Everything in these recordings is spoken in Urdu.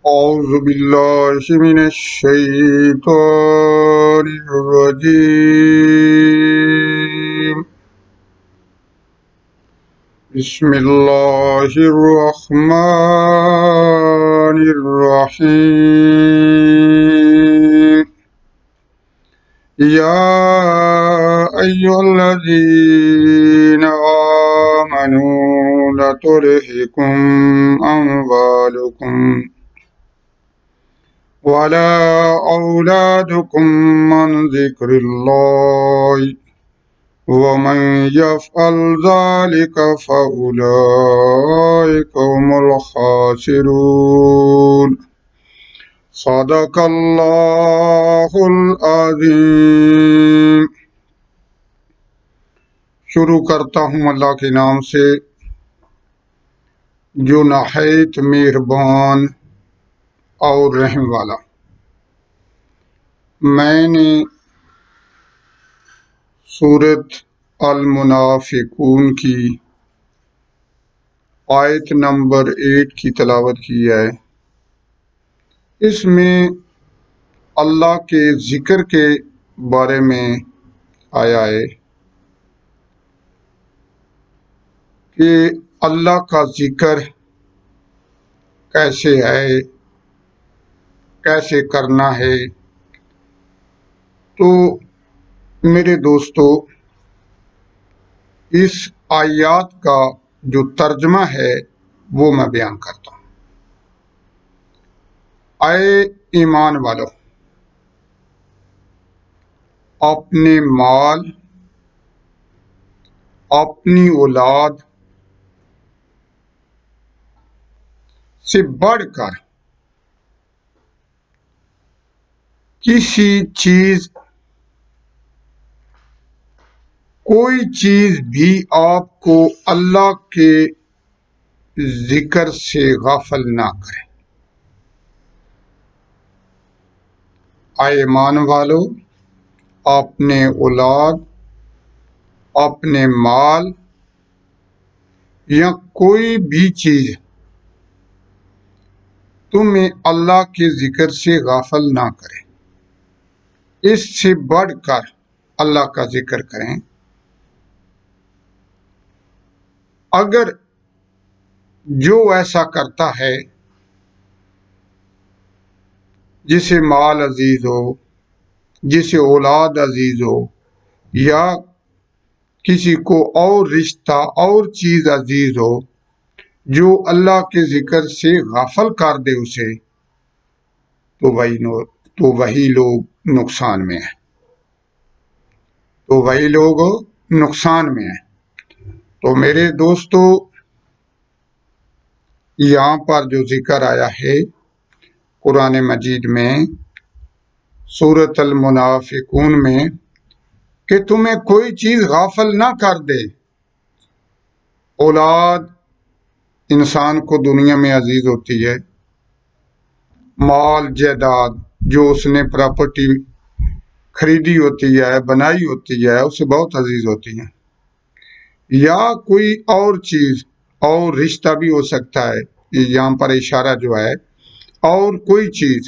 أعوذ بالله من الشيطان الرجيم بسم الله الرحمن الرحيم يا أيها الذين آمنوا لا تلهكم أموالكم ولا أولادكم عن ذكر الله ومن يفعل ذلك فأولئك هم الخاسرون صدق اللہ العظیم۔ شروع کرتا ہوں اللہ کے نام سے جو نہایت مہربان اور رحم والا۔ میں نے سورۃ المنافقون کی آیت نمبر 8 کی تلاوت کی ہے۔ اس میں اللہ کے ذکر کے بارے میں آیا ہے کہ اللہ کا ذکر کیسے ہے، کیسے کرنا ہے۔ تو میرے دوستو، اس آیات کا جو ترجمہ ہے وہ میں بیان کرتا ہوں۔ اے ایمان والو، اپنے مال، اپنی اولاد سے بڑھ کر کسی چیز، کوئی چیز بھی آپ کو اللہ کے ذکر سے غافل نہ کرے۔ اے ایمان والو، اپنے اولاد، اپنے مال یا کوئی بھی چیز تمہیں اللہ کے ذکر سے غافل نہ کرے، اس سے بڑھ کر اللہ کا ذکر کریں۔ اگر جو ایسا کرتا ہے جسے مال عزیز ہو، جسے اولاد عزیز ہو، یا کسی کو اور رشتہ اور چیز عزیز ہو جو اللہ کے ذکر سے غافل کر دے اسے، تو وہی لوگ نقصان میں ہیں، تو میرے دوستو، یہاں پر جو ذکر آیا ہے قرآن مجید میں سورۃ المنافقون میں کہ تمہیں کوئی چیز غافل نہ کر دے۔ اولاد انسان کو دنیا میں عزیز ہوتی ہے، مال جائیداد جو اس نے پراپرٹی خریدی ہوتی ہے، بنائی ہوتی ہے، اسے بہت عزیز ہوتی ہے، یا کوئی اور چیز اور رشتہ بھی ہو سکتا ہے۔ یہاں پر اشارہ جو ہے، اور کوئی چیز،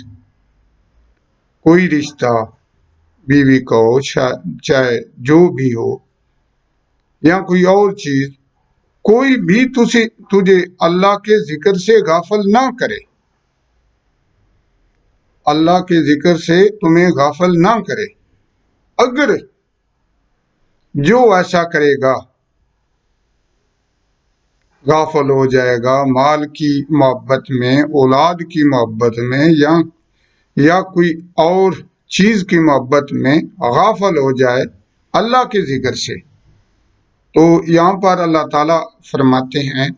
کوئی رشتہ، بیوی کا ہو، چاہے جو بھی ہو، یا کوئی اور چیز، کوئی بھی تجھے اللہ کے ذکر سے غافل نہ کرے، اللہ کے ذکر سے تمہیں غافل نہ کرے۔ اگر جو ایسا کرے گا غافل ہو جائے گا مال کی محبت میں، اولاد کی محبت میں، یا کوئی اور چیز کی محبت میں غافل ہو جائے اللہ کے ذکر سے، تو یہاں پر اللہ تعالیٰ فرماتے ہیں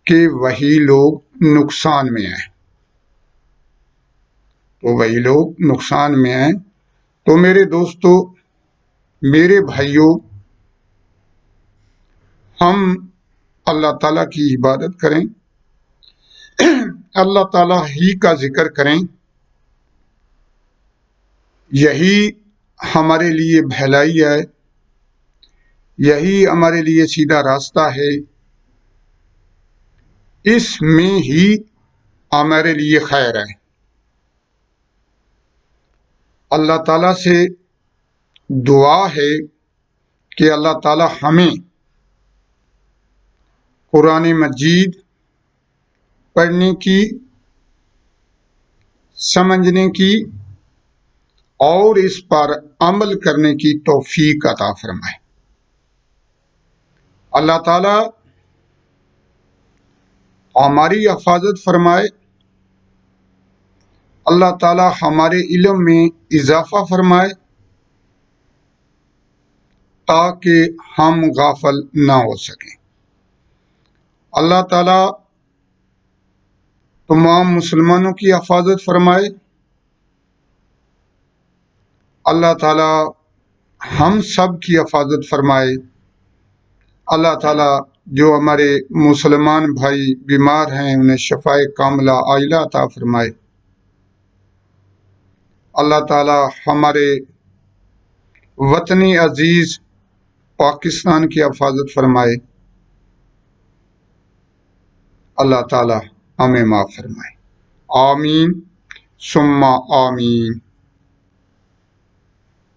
کہ وہی لوگ نقصان میں ہیں، تو میرے دوستو، میرے بھائیوں، ہم اللہ تعالیٰ کی عبادت کریں، اللہ تعالیٰ ہی کا ذکر کریں، یہی ہمارے لیے بھلائی ہے، یہی ہمارے لیے سیدھا راستہ ہے۔ اس میں ہی ہمارے لیے خیر ہے۔ اللہ تعالیٰ سے دعا ہے کہ اللہ تعالیٰ ہمیں قرآن مجید پڑھنے کی، سمجھنے کی اور اس پر عمل کرنے کی توفیق عطا فرمائے۔ اللہ تعالیٰ ہماری حفاظت فرمائے، اللہ تعالیٰ ہمارے علم میں اضافہ فرمائے تاکہ ہم غافل نہ ہو سکیں۔ اللہ تعالیٰ تمام مسلمانوں کی حفاظت فرمائے، اللہ تعالیٰ ہم سب کی حفاظت فرمائے۔ اللہ تعالیٰ جو ہمارے مسلمان بھائی بیمار ہیں انہیں شفائے کاملہ عاجلہ عطا فرمائے۔ اللہ تعالیٰ ہمارے وطن عزیز پاکستان کی حفاظت فرمائے۔ اللہ تعالیٰ ہمیں معاف فرمائے۔ آمین ثم آمین۔